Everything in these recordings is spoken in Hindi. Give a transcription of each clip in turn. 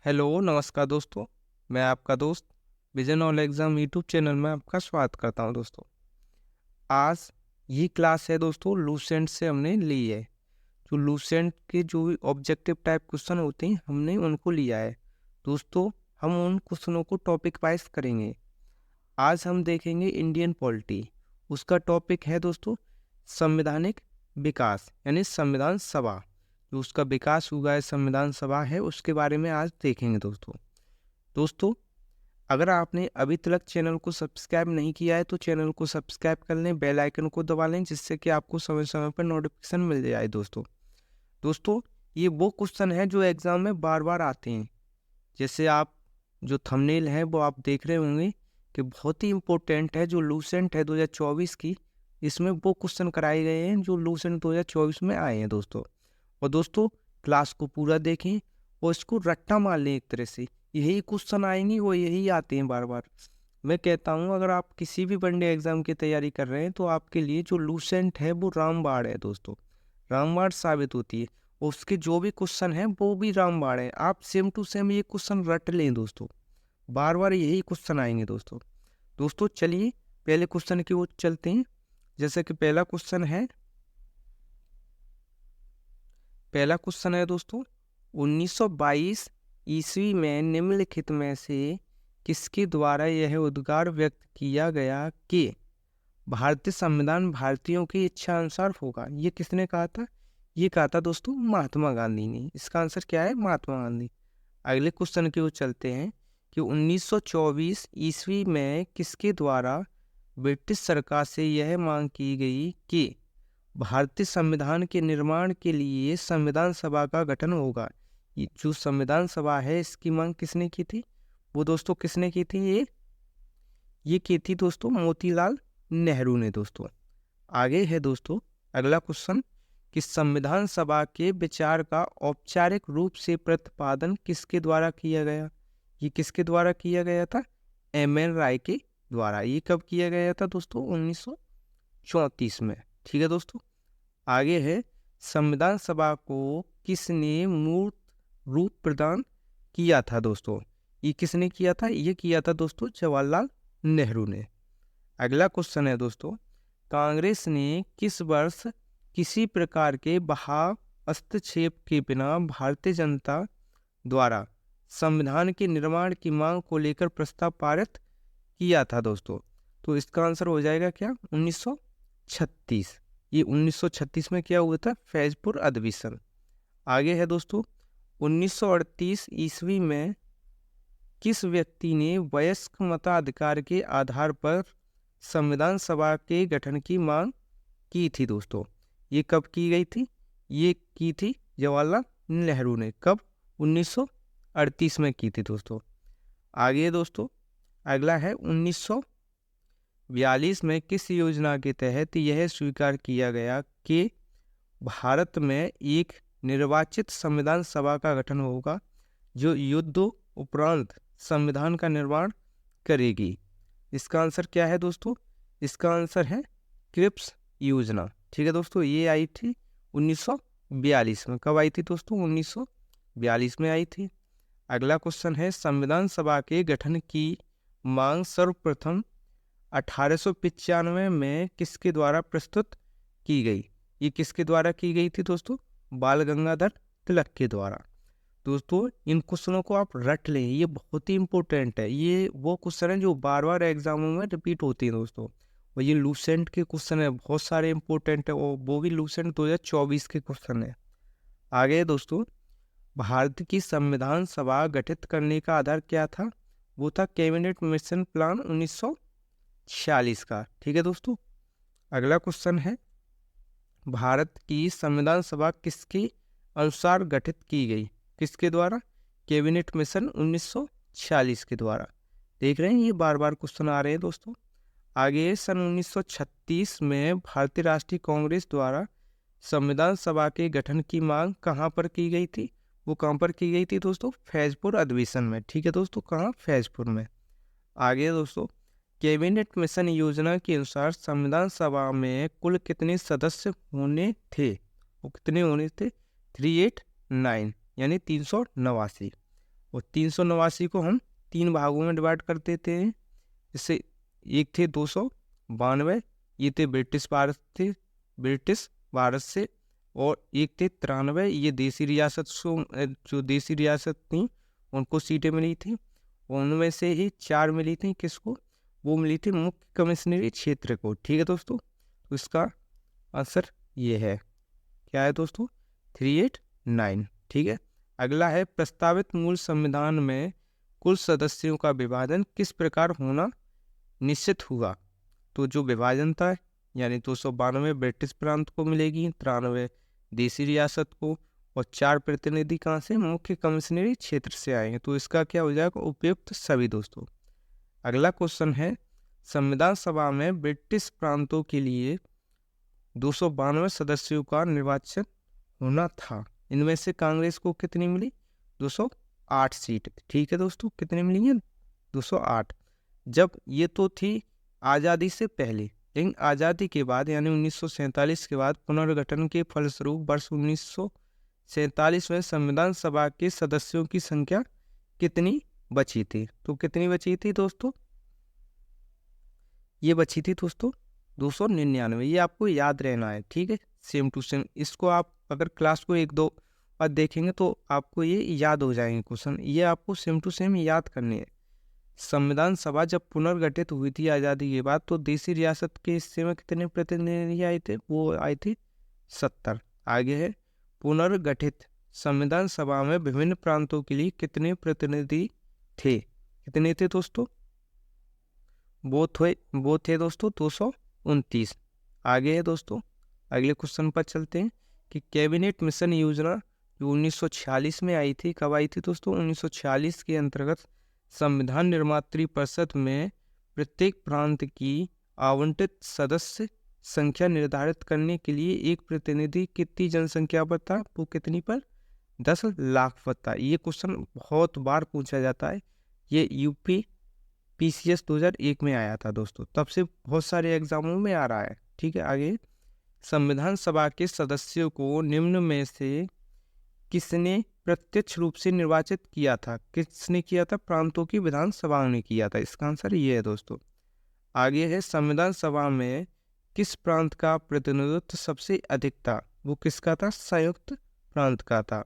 हेलो, नमस्कार दोस्तों। मैं आपका दोस्त vision all exam YouTube channel में आपका स्वागत करता हूं दोस्तों। आज ये क्लास है दोस्तों लूसेंट से हमने ली है। जो लूसेंट के जो भी ऑब्जेक्टिव टाइप क्वेश्चन होते हैं हमने उनको लिया है। दोस्तों हम उन क्वेश्चनों को टॉपिक वाइज करेंगे। आज हम देखेंगे इंडियन पॉलिटी। उसका टॉपिक है दोस्तों संवैधानिक विकास यानी संविधान सभा। जो उसका विकास हुआ है संविधान सभा है उसके बारे में आज देखेंगे दोस्तों अगर आपने अभी तक चैनल को सब्सक्राइब नहीं किया है तो चैनल को सब्सक्राइब कर लें, बेल आइकन को दबा लें जिससे कि आपको समय समय पर नोटिफिकेशन मिल जाए दोस्तों ये वो क्वेश्चन है जो एग्जाम में बार बार आते हैं। जैसे आप जो थंबनेल है वो आप देख रहे होंगे कि बहुत ही इम्पोर्टेंट है। जो लूसेंट है 2024 की, इसमें वो क्वेश्चन कराए गए हैं जो लूसेंट 2024 में आए हैं दोस्तों। और दोस्तों क्लास को पूरा देखें और इसको रट्टा मार लें। एक तरह से यही क्वेश्चन आएंगे वो यही आते हैं बार बार। मैं कहता हूँ अगर आप किसी भी वनडे एग्जाम की तैयारी कर रहे हैं तो आपके लिए जो लूसेंट है वो रामबाण है दोस्तों, रामबाण साबित होती है। और उसके जो भी क्वेश्चन है वो भी रामबाण है। आप सेम टू सेम ये क्वेश्चन रट लें दोस्तों, बार बार यही क्वेश्चन आएंगे दोस्तों चलिए पहले क्वेश्चन की ओर चलते हैं। जैसे कि पहला क्वेश्चन है दोस्तों 1922 ईस्वी में निम्नलिखित में से किसके द्वारा यह उद्गार व्यक्त किया गया कि भारतीय संविधान भारतीयों की इच्छा अनुसार होगा। ये किसने कहा था? ये कहा था दोस्तों महात्मा गांधी ने। इसका आंसर क्या है? महात्मा गांधी। अगले क्वेश्चन की ओर चलते हैं कि 1924 ईस्वी में किसके द्वारा ब्रिटिश सरकार से यह मांग की गई कि भारतीय संविधान के निर्माण के लिए संविधान सभा का गठन होगा। ये जो संविधान सभा है इसकी मांग किसने की थी? वो दोस्तों किसने की थी? ये की थी दोस्तों मोतीलाल नेहरू ने दोस्तों। आगे है दोस्तों अगला क्वेश्चन कि संविधान सभा के विचार का औपचारिक रूप से प्रतिपादन किसके द्वारा किया गया? ये किसके द्वारा किया गया था? एम.एन. राय के द्वारा। ये कब किया गया था दोस्तों? 1934 में। ठीक है दोस्तों। आगे है संविधान सभा को किसने मूर्त रूप प्रदान किया था दोस्तों? ये किसने किया था? ये किया था दोस्तों जवाहरलाल नेहरू ने। अगला क्वेश्चन है दोस्तों कांग्रेस ने किस वर्ष किसी प्रकार के बहाव हस्तक्षेप के बिना भारतीय जनता द्वारा संविधान के निर्माण की मांग को लेकर प्रस्ताव पारित किया था दोस्तों? तो इसका आंसर हो जाएगा क्या? 1936। ये 1936 में क्या हुआ था? फैजपुर अधिवेशन। आगे है दोस्तों 1938 ईस्वी में किस व्यक्ति ने वयस्क मताधिकार के आधार पर संविधान सभा के गठन की मांग की थी दोस्तों? ये कब की गई थी? ये की थी जवाहरलाल नेहरू ने। कब? 1938 में की थी दोस्तों। आगे दोस्तों अगला है 1942 में किस योजना के तहत यह स्वीकार किया गया कि भारत में एक निर्वाचित संविधान सभा का गठन होगा जो युद्ध उपरांत संविधान का निर्माण करेगी? इसका आंसर क्या है दोस्तों? इसका आंसर है क्रिप्स योजना। ठीक है दोस्तों। ये आई थी 1942 में। कब आई थी दोस्तों? 1942 में आई थी। अगला क्वेश्चन है संविधान सभा के गठन की मांग सर्वप्रथम 1895 में किसके द्वारा प्रस्तुत की गई? ये किसके द्वारा की गई थी दोस्तों? बाल गंगाधर तिलक के द्वारा। दोस्तों इन क्वेश्चनों को आप रट लें, ये बहुत ही इंपॉर्टेंट है। ये वो क्वेश्चन है जो बार बार एग्जामों में रिपीट होते हैं दोस्तों। और ये लूसेंट के क्वेश्चन है, बहुत सारे इंपॉर्टेंट है और वो भी लूसेंट 2024 के क्वेश्चन है। आगे दोस्तों भारत की संविधान सभा गठित करने का आधार क्या था? वो था कैबिनेट मिशन प्लान 1946 का। ठीक है दोस्तों। अगला क्वेश्चन है भारत की संविधान सभा किसके अनुसार गठित की गई? किसके द्वारा? कैबिनेट मिशन 1946 के द्वारा। देख रहे हैं ये बार बार क्वेश्चन आ रहे हैं दोस्तों। आगे सन 1936 में भारतीय राष्ट्रीय कांग्रेस द्वारा संविधान सभा के गठन की मांग कहाँ पर की गई थी? वो कहाँ पर की गई थी दोस्तों? फैजपुर अधिवेशन में। ठीक है दोस्तों। कहाँ? फैजपुर में। आगे दोस्तों कैबिनेट मिशन योजना के अनुसार संविधान सभा में कुल कितने सदस्य होने थे? वो कितने होने थे? 389 यानी 389। और 389 को हम 3 भागों में डिवाइड कर देते हैं। जैसे एक थे 292, ये थे ब्रिटिश भारत से, और एक थे 93, ये देसी रियासत जो देसी रियासत थी उनको सीटें मिली थी, उनमें से ही 4 मिली थी किसको, वो मिली थी मुख्य कमिश्नरी क्षेत्र को। ठीक है दोस्तों, तो इसका आंसर ये है, क्या है दोस्तों, 389। ठीक है, अगला है प्रस्तावित मूल संविधान में कुल सदस्यों का विभाजन किस प्रकार होना निश्चित हुआ। तो जो विभाजन था, यानी 292 ब्रिटिश प्रांत को मिलेगी, 93 देसी रियासत को, और 4 प्रतिनिधि कहाँ से, मुख्य कमिश्नरी क्षेत्र से आएंगे। तो इसका क्या हो जाएगा, उपयुक्त सभी दोस्तों। अगला क्वेश्चन है, संविधान सभा में ब्रिटिश प्रांतों के लिए 292 सदस्यों का निर्वाचन होना था। इनमें से कांग्रेस को कितनी मिली, 208 सीट। ठीक है दोस्तों, कितनी मिली है, 208। जब ये तो थी आज़ादी से पहले, लेकिन आज़ादी के बाद यानी 1947 के बाद पुनर्गठन के फलस्वरूप वर्ष 1947 में संविधान सभा के सदस्यों की संख्या कितनी बची थी। तो कितनी बची थी दोस्तों, ये बची थी दोस्तों 299। ये आपको याद रहना है, ठीक है, सेम टू सेम। इसको आप अगर क्लास को 1-2 बार देखेंगे तो आपको ये याद हो जाएंगे क्वेश्चन, ये आपको सेम टू सेम याद करने हैं। संविधान सभा जब पुनर्गठित हुई थी आज़ादी के बाद, तो देसी रियासत के हिस्से में कितने प्रतिनिधि आए थे, वो आए थे 70। आगे है, पुनर्गठित संविधान सभा में विभिन्न प्रांतों के लिए कितने प्रतिनिधि थे, कितने थे दोस्तों, वो थे दोस्तों 229। आगे है दोस्तों, अगले क्वेश्चन पर चलते हैं कि कैबिनेट मिशन योजना जो 1946 में आई थी, कब आई थी दोस्तों, 1946 के अंतर्गत संविधान निर्मात्री परिषद में प्रत्येक प्रांत की आवंटित सदस्य संख्या निर्धारित करने के लिए एक प्रतिनिधि कितनी जनसंख्या पर था, वो कितनी पर, 10 लाख पर था। ये क्वेश्चन बहुत बार पूछा जाता है, ये यूपी PCS 2001 में आया था दोस्तों, तब से बहुत सारे एग्जामों में आ रहा है। ठीक है, आगे, संविधान सभा के सदस्यों को निम्न में से किसने प्रत्यक्ष रूप से निर्वाचित किया था, किसने किया था, प्रांतों की विधानसभा ने किया था। इसका आंसर ये है दोस्तों। आगे है, संविधान सभा में किस प्रांत का प्रतिनिधित्व सबसे अधिक था, वो किसका था, संयुक्त प्रांत का था।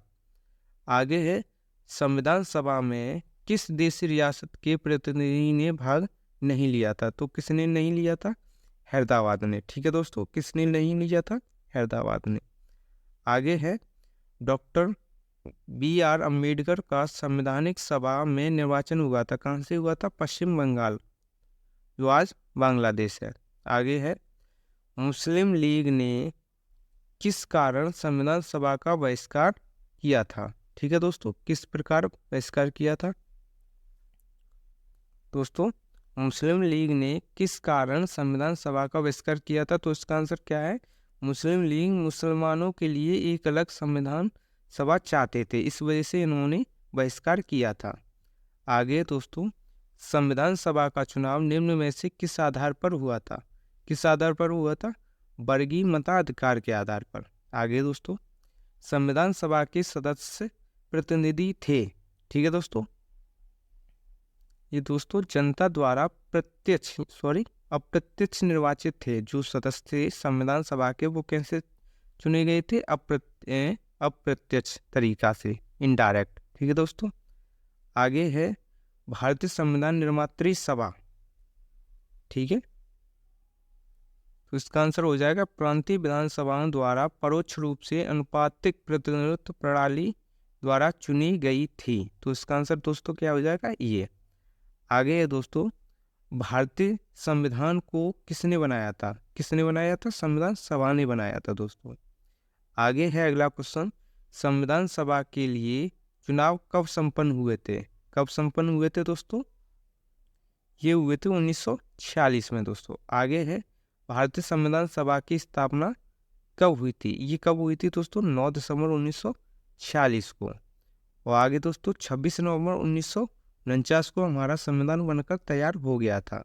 आगे है, संविधान सभा में किस देशी रियासत के प्रतिनिधि ने भाग नहीं लिया था, तो किसने नहीं लिया था, हैदराबाद ने। ठीक है दोस्तों, किसने नहीं लिया था, हैदराबाद ने। आगे है, डॉक्टर BR अम्बेडकर का संवैधानिक सभा में निर्वाचन हुआ था, कहाँ से हुआ था, पश्चिम बंगाल, जो आज बांग्लादेश है। आगे है, मुस्लिम लीग ने किस कारण संविधान सभा का बहिष्कार किया था। ठीक है दोस्तों, किस प्रकार बहिष्कार किया था दोस्तों, मुस्लिम लीग ने किस कारण संविधान सभा का बहिष्कार किया था। तो इसका आंसर क्या है, मुस्लिम लीग मुसलमानों के लिए एक अलग संविधान सभा चाहते थे, इस वजह से इन्होंने बहिष्कार किया था। आगे दोस्तों, संविधान सभा का चुनाव निम्न में से किस आधार पर हुआ था, किस आधार पर हुआ था, वर्गीय मताधिकार के आधार पर। आगे दोस्तों, संविधान सभा के सदस्य प्रतिनिधि थे। ठीक है दोस्तों, ये दोस्तों जनता द्वारा अप्रत्यक्ष निर्वाचित थे। जो सदस्य थे संविधान सभा के, वो कैसे चुने गए थे, अप्रत्यक्ष तरीका से, इनडायरेक्ट। ठीक है दोस्तों, आगे है भारतीय संविधान निर्मात्री सभा। ठीक है, तो इसका आंसर हो जाएगा प्रांतीय विधानसभाओं द्वारा परोक्ष रूप से अनुपातिक प्रतिनिधित्व प्रणाली द्वारा चुनी गई थी। तो इसका आंसर दोस्तों क्या हो जाएगा, ये। आगे है दोस्तों, भारतीय संविधान को किसने बनाया था, किसने बनाया था, संविधान सभा ने बनाया था दोस्तों। आगे है अगला क्वेश्चन, संविधान सभा के लिए चुनाव कब संपन्न हुए थे, कब संपन्न हुए थे दोस्तों, ये हुए थे 1946 में दोस्तों। आगे है, भारतीय संविधान सभा की स्थापना कब हुई थी, ये कब हुई थी दोस्तों, 9 दिसंबर 1946 को। और आगे दोस्तों, 26 नवंबर 1949 को हमारा संविधान बनकर तैयार हो गया था।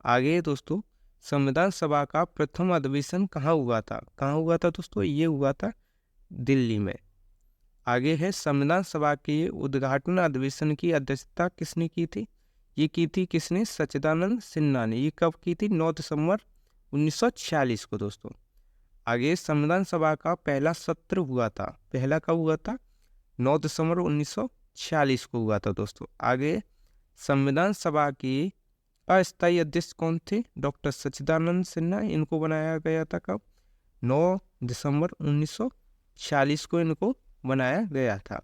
आगे दोस्तों, संविधान सभा का प्रथम अधिवेशन कहाँ हुआ था, कहाँ हुआ था दोस्तों, ये हुआ था दिल्ली में। आगे है संविधान सभा के उद्घाटन अधिवेशन की अध्यक्षता किसने की थी? ये की थी किसने? सच्चिदानंद सिन्हा ने। ये कब की थी? 9 दिसंबर 1946 को दोस्तों। आगे संविधान सभा का पहला सत्र हुआ था, पहला कब हुआ था? 9 दिसंबर 1946 को हुआ था दोस्तों। आगे संविधान सभा के अस्थायी अध्यक्ष कौन थे? डॉक्टर सच्चिदानंद सिन्हा। इनको बनाया गया था कब? 9 दिसंबर 1946 को इनको बनाया गया था।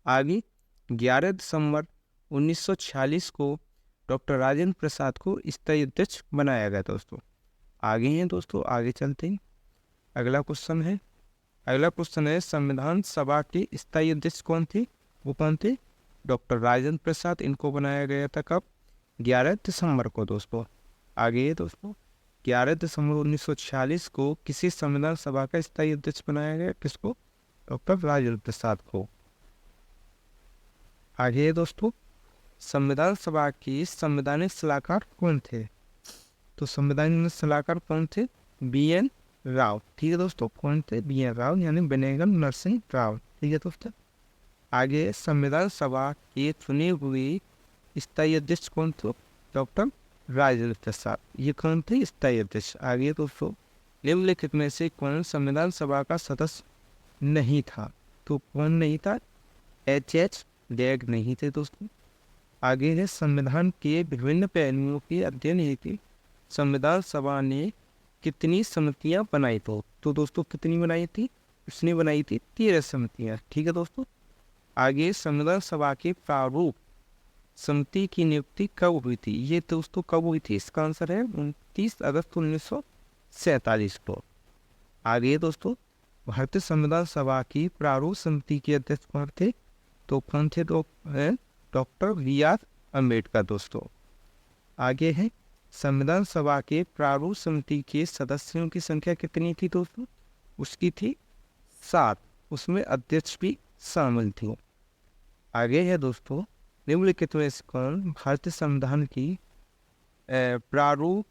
आगे 11 दिसंबर 1946 को डॉक्टर राजेंद्र प्रसाद को स्थायी अध्यक्ष बनाया गया दोस्तों। आगे हैं दोस्तों, आगे चलते हैं। अगला क्वेश्चन है संविधान सभा के स्थायी अध्यक्ष कौन थे? वो कौन थे? डॉक्टर राजेंद्र प्रसाद। इनको बनाया गया था कब? 11 दिसंबर को दोस्तों। आगे है दोस्तों 11 दिसंबर 1946 को किसी संविधान सभा का स्थायी अध्यक्ष बनाया गया? किसको? डॉक्टर राजेंद्र प्रसाद को। आगे है दोस्तों संविधान सभा के संवैधानिक सलाहकार कौन थे? तो संवैधानिक सलाहकार कौन थे? BN राव। ठीक है दोस्तों, कौन थे? BN राव यानी बेनेगल नरसिंह राव। ठीक है दोस्तों। आगे संविधान सभा के चुने हुए स्थायी अध्यक्ष कौन थे? डॉक्टर राजेंद्र प्रसाद। ये कौन थे? स्थायी अध्यक्ष। आगे दोस्तों निम्नलिखित में से कौन संविधान सभा का सदस्य नहीं था? तो कौन नहीं था? HH डैग नहीं थे दोस्तों। आगे है संविधान के विभिन्न पहलुओं के अध्ययन हेतु संविधान सभा ने कितनी समितियां बनाई? तो दोस्तों कितनी बनाई थी? उसने बनाई थी 13 समितियां। ठीक है दोस्तों। आगे संविधान सभा के प्रारूप समिति की नियुक्ति कब हुई थी? ये दोस्तों कब हुई थी? इसका आंसर है 29 अगस्त 1947 को। आगे दोस्तों भारतीय संविधान सभा की प्रारूप समिति के अध्यक्ष कौन थे? तो कौन थे? डॉक्टर BR अम्बेडकर दोस्तों। आगे है संविधान सभा के प्रारूप समिति के सदस्यों की संख्या कितनी थी दोस्तों? उसकी थी 7। उसमें अध्यक्ष भी शामिल थे। आगे है दोस्तों निम्नलिखित में से कौन भारतीय संविधान की प्रारूप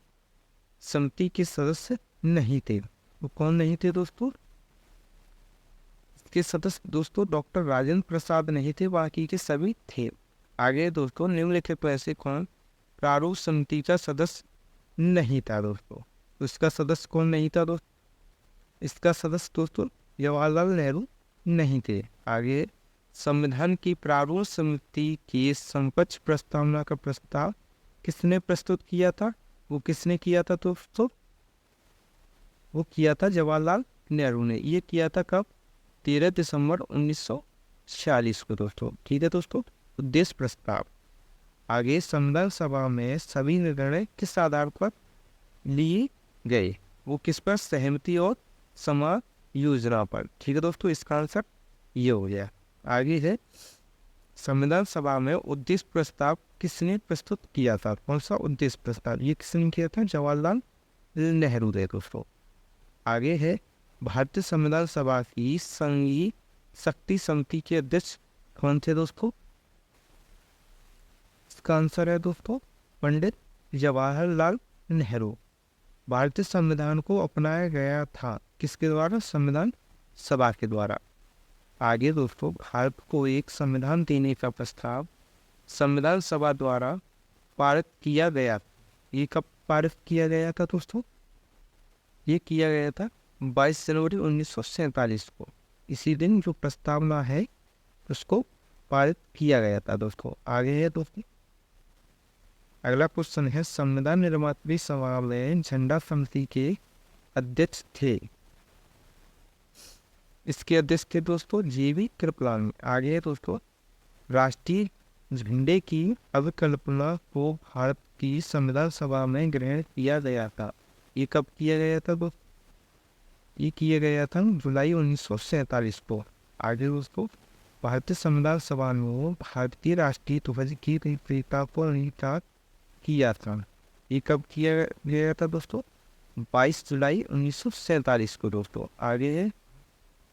समिति के सदस्य नहीं थे? वो कौन नहीं थे दोस्तों? इसके सदस्य दोस्तों डॉक्टर राजेंद्र प्रसाद नहीं थे, बाकी के सभी थे। आगे दोस्तों निम्नलिखित में से कौन प्रारूप समिति का सदस्य नहीं था दोस्तों? तो इसका सदस्य कौन नहीं था दोस्तों? इसका सदस्य दोस्तों जवाहरलाल नेहरू नहीं थे। आगे संविधान की प्रारूप समिति की समकक्ष प्रस्तावना का प्रस्ताव किसने प्रस्तुत किया था? वो किसने किया था दोस्तों? वो किया था जवाहरलाल नेहरू ने। ये किया था कब? 13 दिसंबर 1946 को दोस्तों। ठीक है दोस्तों। उद्देश्य प्रस्ताव। आगे संविधान सभा में सभी निर्णय किस आधार पर लिए गए? वो किस पर? सहमति और समायोजना पर। ठीक है दोस्तों, इसका आंसर ये हो गया। आगे है संविधान सभा में उद्देश्य प्रस्ताव किसने प्रस्तुत किया था? कौन सा उद्देश्य प्रस्ताव? ये किसने किया था? जवाहरलाल नेहरू थे दोस्तों। आगे है भारतीय संविधान सभा की संघीय शक्ति समिति के अध्यक्ष कौन थे दोस्तों? इसका आंसर है दोस्तों पंडित जवाहरलाल नेहरू। भारतीय संविधान को अपनाया गया था किसके द्वारा? संविधान सभा के द्वारा। आगे दोस्तों भारत को एक संविधान देने का प्रस्ताव संविधान सभा द्वारा पारित किया गया। ये कब पारित किया गया था दोस्तों? ये किया गया था 22 जनवरी 1947 को। इसी दिन जो प्रस्तावना है उसको पारित किया गया था दोस्तों। आगे है दोस्तों अगला क्वेश्चन है संविधान निर्मात्री सभा में झंडा समिति के अध्यक्ष थे। इसके अध्यक्ष थे दोस्तों JV कृपलानी। आगे है दोस्तों राष्ट्रीय झंडे की अवकल्पना को भारत की संविधान सभा में ग्रहण किया गया था। ये कब किया गया था दोस्तों? ये किया गया था जुलाई 1947 को। आगे दोस्तों भारतीय संविधान सभा में भारतीय राष्ट्रीय ध्वज की प्रेरिता को अंगीकार किया था। ये कब किया गया था दोस्तों? 22 जुलाई 1947 को दोस्तों। आगे है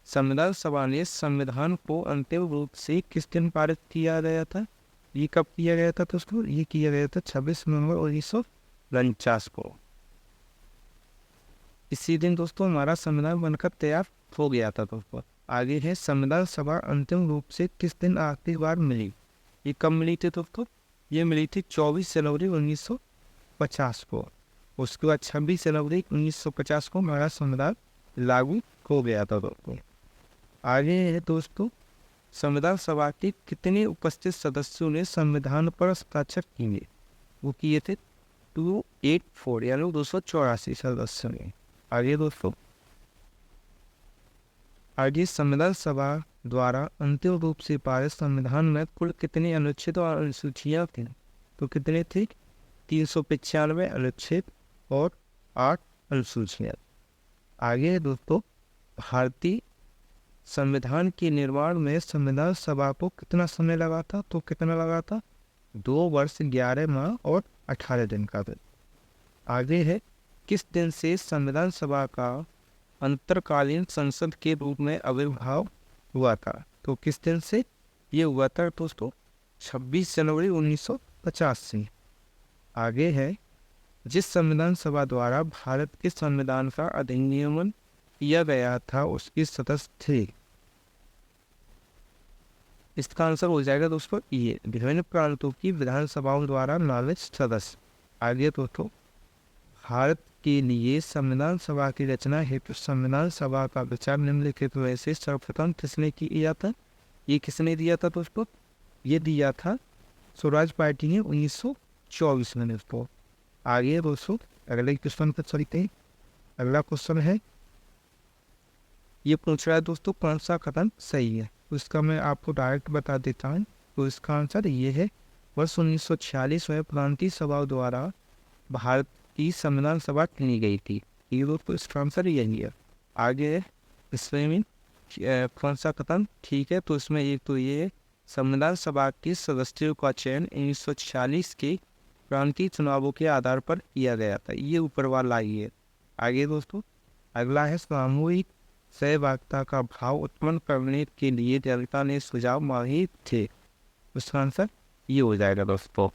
संविधान सभा ने संविधान को अंतिम रूप से किस दिन पारित किया गया था? ये कब किया गया था दोस्तों? ये किया गया था 26 नवंबर 1949 को। इसी दिन दोस्तों हमारा संविधान बनकर तैयार हो गया था दोस्तों। आगे है संविधान सभा अंतिम रूप से किस दिन आखिरी बार मिली। ये कब मिली थी दोस्तों? ये मिली थी 24 जनवरी 1950 को। उसके बाद 26 जनवरी 1950 को हमारा संविधान लागू हो गया था दोस्तों। आगे है दोस्तों, संविधान सभा के कितने उपस्थित सदस्यों ने संविधान पर हस्ताक्षर किए? वो किए थे 284 यानी 284 सदस्यों ने। आगे दोस्तों, आगे संविधान सभा द्वारा अंतिम रूप से पारित संविधान में कुल कितने अनुच्छेद और अनुसूचियां थी? तो कितने थे? 395 अनुच्छेद और 8 अनुसूचियां। आगे दोस्तों, भारतीय संविधान के निर्माण में संविधान सभा को कितना समय लगा था? तो कितना लगा था? 2 वर्ष 11 माह और 18 दिन का दिन। आगे है, किस दिन से संविधान सभा का अंतरकालीन संसद के रूप में आविर्भाव हुआ था? तो किस दिन से ये हुआ था दोस्तों? 26 जनवरी 1950 से। आगे है, जिस संविधान सभा द्वारा भारत के संविधान का अधिनियमन किया गया था उसके सदस्य थे। इसका आंसर हो जाएगा दोस्तों ये विभिन्न प्रांतों की विधानसभाओं द्वारा नामित सदस्य। आगे दोस्तों, भारत के लिए संविधान सभा की रचना हेतु संविधान सभा का विचार निम्नलिखित में से सर्वप्रथम किसने किया था? ये किसने दिया था दोस्तों? ये दिया था स्वराज पार्टी ने 1924 में दोस्तों। आगे दोस्तों, अगले क्वेश्चन पर चलते हैं। अगला क्वेश्चन है, ये पूछ रहा है दोस्तों कौन सा कथन सही है? तो इसका मैं आपको डायरेक्ट बता देता हूँ। तो इसका आंसर ये है, वर्ष 1946 में प्रांतीय सभा द्वारा भारत की संविधान सभा चुनी गई थी। ये दोस्तों इसका आंसर यही है। आगे इसमें में कौन सा कथन ठीक है? तो इसमें एक तो ये है, संविधान सभा के सदस्यों का चयन 1946 के प्रांतीय चुनावों के आधार पर किया गया था। ये ऊपर वाला ही है। आगे दोस्तों, अगला है, सामूहिक सहभागिता का भाव उत्पन्न करने के लिए जनता ने सुझाव मांगे थे। उसका आंसर ये हो जाएगा दोस्तों।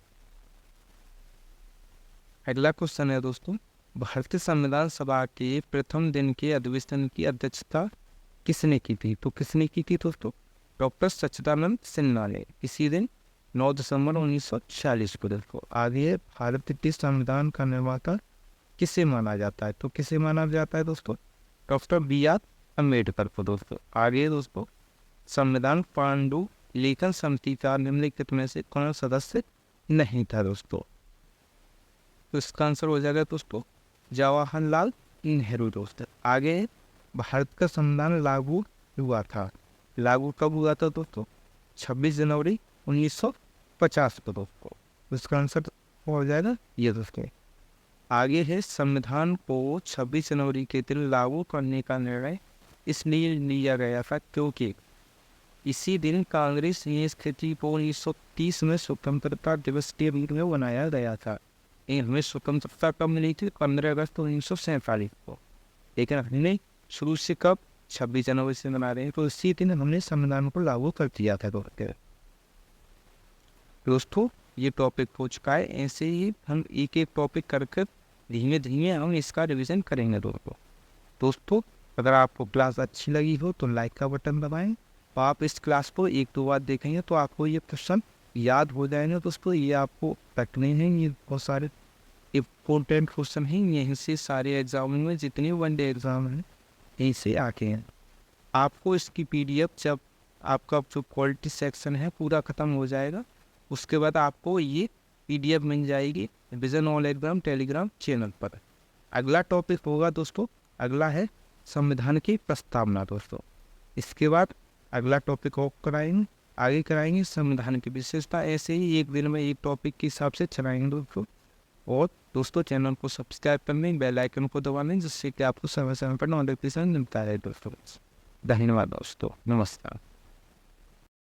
अगला क्वेश्चन है दोस्तों, भारतीय संविधान सभा के प्रथम दिन के अधिवेशन की अध्यक्षता किसने की थी? तो किसने की थी दोस्तों? डॉक्टर सच्चिदानंद सिन्हा ने। इसी दिन 9 दिसंबर 1946 को दोस्तों। आगे, भारत के संविधान का निर्माता किसे माना जाता है? तो किसे माना जाता है दोस्तों? डॉक्टर BR अम्बेडकर को दोस्तों। आगे दोस्तों, संविधान पांडु लेखन समिति का निम्नलिखित में से कौन सदस्य नहीं था दोस्तों? तो इसका आंसर हो जाएगा दोस्तों जवाहरलाल नेहरू दोस्तों। आगे, भारत का संविधान लागू हुआ था। लागू कब हुआ था दोस्तों? 26 जनवरी 1950 को दोस्तों। इसका आंसर हो जाएगा ये दोस्तों। आगे है, संविधान को 26 जनवरी के दिन लागू करने का निर्णय इसलिए लिया गया था क्योंकि इसी दिन कांग्रेस ने स्थिति को 1930 में स्वतंत्रता दिवस के रूप में बनाया गया था। हमें स्वतंत्रता कब मिली थी? 15 अगस्त 1947 को। लेकिन हमने शुरू से कब? 26 जनवरी से मना रहे हैं। तो इसी दिन हमने संविधान को लागू कर दिया था दोस्तों। ये टॉपिक हो चुका है। ऐसे ही हम एक एक टॉपिक करके धीमे धीमे हम इसका रिवीजन करेंगे दोस्तों। अगर आपको क्लास अच्छी लगी हो तो लाइक का बटन दबाएं। तो आप इस क्लास को 1-2 बार देखेंगे तो आपको ये क्वेश्चन याद हो जाएंगे दोस्तों। ये आपको रखने हैं, ये बहुत सारे इम्पोर्टेंट क्वेश्चन हैं। यहीं से सारे एग्जाम में जितने वनडे एग्जाम हैं यहीं से आके हैं। आपको इसकी PDF जब आपका जो क्वालिटी सेक्शन है पूरा ख़त्म हो जाएगा उसके बाद आपको ये PDF मिल जाएगी vision all exam Telegram channel पर। अगला टॉपिक होगा दोस्तों, अगला है संविधान की प्रस्तावना दोस्तों। इसके बाद अगला टॉपिक और कराएंगे, आगे कराएंगे संविधान की विशेषता। ऐसे ही एक दिन में एक टॉपिक के हिसाब से चलाएंगे दोस्तों। और दोस्तों चैनल को सब्सक्राइब कर लें, बेल आइकन को दबा लें जिससे कि आपको समय समय पर नोटिफिकेशन मिलता है दोस्तों। धन्यवाद दोस्तों, नमस्कार।